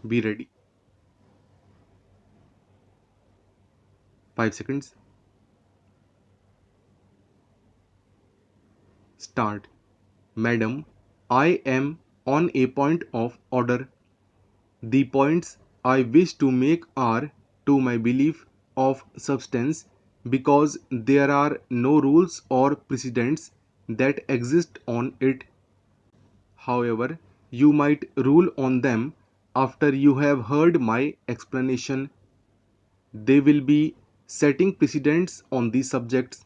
Be ready. 5 seconds. Start. Madam, I am on a point of order. The points I wish to make are, to my belief, of substance because there are no rules or precedents that exist on it. However, you might rule on them after you have heard my explanation. They will be setting precedents on these subjects.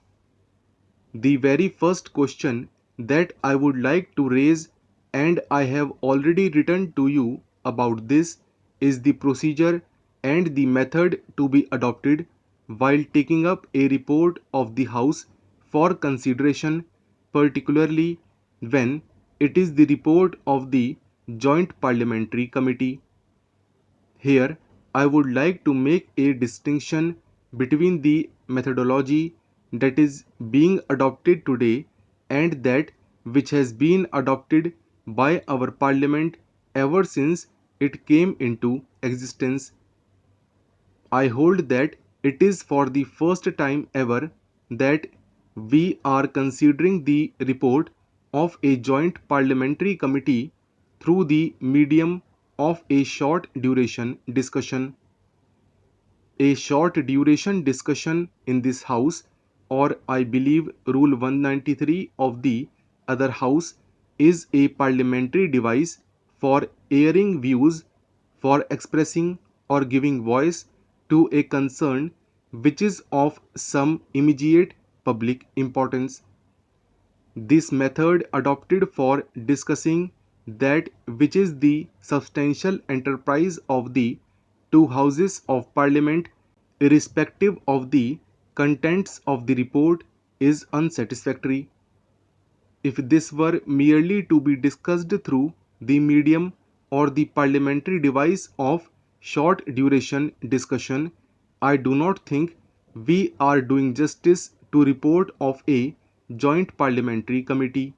The very first question that I would like to raise, and I have already written to you about this, is the procedure and the method to be adopted while taking up a report of the House for consideration, particularly when it is the report of the Joint Parliamentary Committee. Here, I would like to make a distinction between the methodology that is being adopted today and that which has been adopted by our Parliament ever since it came into existence. I hold that it is for the first time ever that we are considering the report of a joint parliamentary committee through the medium of a short duration discussion. A short duration discussion in this house, or I believe Rule 193 of the other house, is a parliamentary device for airing views, for expressing or giving voice to a concern which is of some immediate public importance. This method adopted for discussing that which is the substantial enterprise of the two houses of parliament, irrespective of the contents of the report, is unsatisfactory. If this were merely to be discussed through the medium or the parliamentary device of short duration discussion, I do not think we are doing justice to report of a joint parliamentary committee.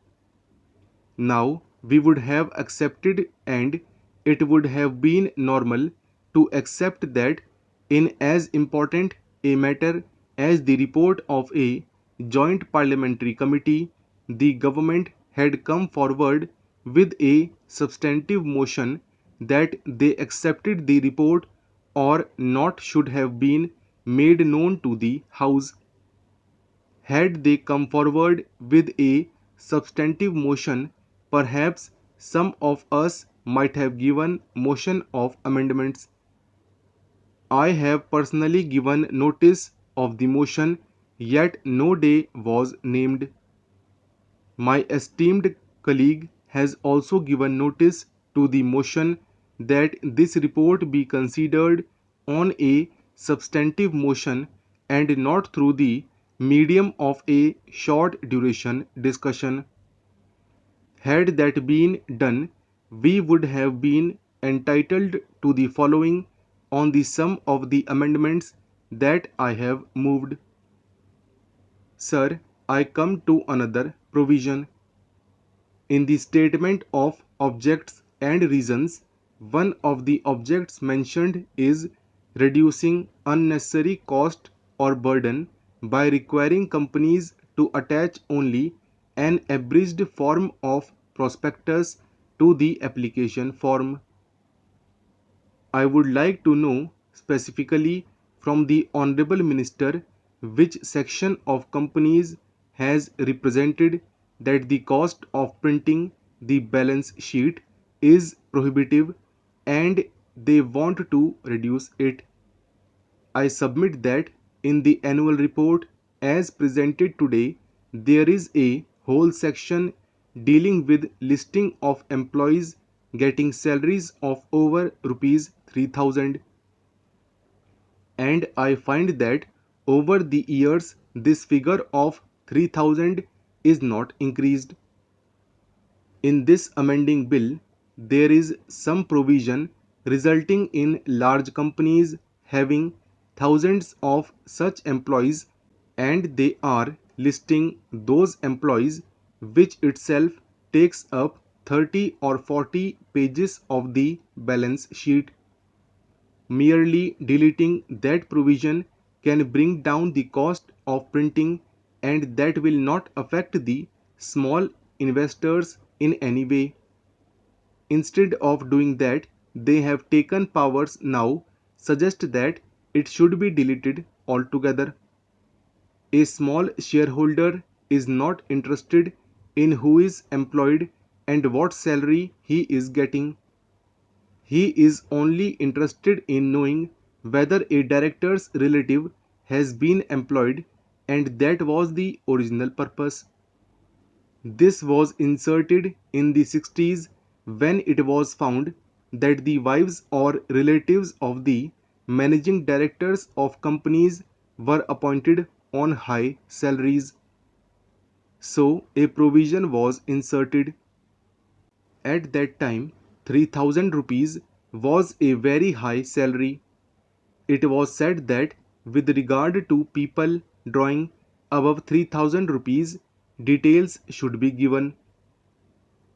Now we would have accepted, and it would have been normal to accept that in as important a matter as the report of a joint parliamentary committee, the government had come forward with a substantive motion that they accepted the report or not should have been made known to the House. Had they come forward with a substantive motion, perhaps some of us might have given motion of amendments. I have personally given notice of the motion, yet no day was named. My esteemed colleague has also given notice to the motion that this report be considered on a substantive motion and not through the medium of a short duration discussion. Had that been done, we would have been entitled to the following on the sum of the amendments that I have moved. Sir, I come to another provision. In the statement of objects and reasons, one of the objects mentioned is reducing unnecessary cost or burden by requiring companies to attach only an abridged form of prospectus to the application form. I would like to know specifically from the Honorable Minister which section of companies has represented that the cost of printing the balance sheet is prohibitive and they want to reduce it. I submit that in the annual report as presented today, there is a whole section dealing with listing of employees getting salaries of over rupees 3000, and I find that over the years this figure of 3000 is not increased. In this amending bill, there is some provision resulting in large companies having thousands of such employees, and they are listing those employees, which itself takes up 30 or 40 pages of the balance sheet. Merely deleting that provision can bring down the cost of printing, and that will not affect the small investors in any way. Instead of doing that, they have taken powers now suggest that it should be deleted altogether. A small shareholder is not interested in who is employed and what salary he is getting. He is only interested in knowing whether a director's relative has been employed, and that was the original purpose. This was inserted in the 60s when it was found that the wives or relatives of the managing directors of companies were appointed on high salaries. So a provision was inserted. At that time, 3000 rupees was a very high salary. It was said that with regard to people drawing above 3000 rupees, details should be given.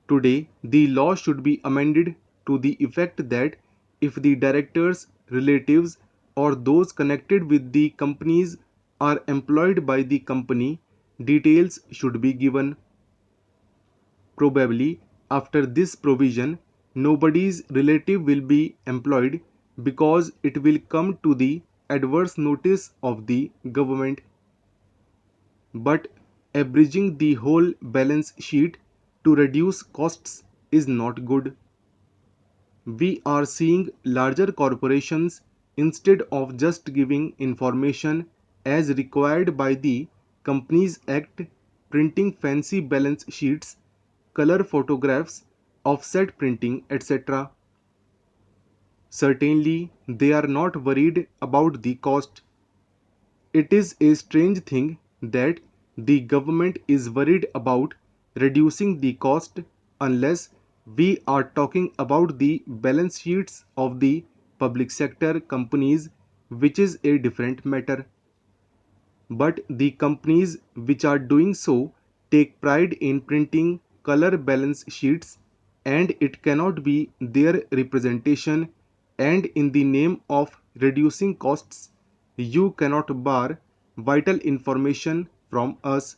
Today, the law should be amended to the effect that if the directors, relatives, or those connected with the companies are employed by the company, details should be given. Probably, after this provision, nobody's relative will be employed because it will come to the adverse notice of the government. But abridging the whole balance sheet to reduce costs is not good. We are seeing larger corporations, instead of just giving information as required by the Companies Act, printing fancy balance sheets, color photographs, offset printing, etc. Certainly, they are not worried about the cost. It is a strange thing that the government is worried about reducing the cost unless we are talking about the balance sheets of the public sector companies, which is a different matter. But the companies which are doing so take pride in printing color balance sheets, and it cannot be their representation, and in the name of reducing costs, you cannot bar vital information from us.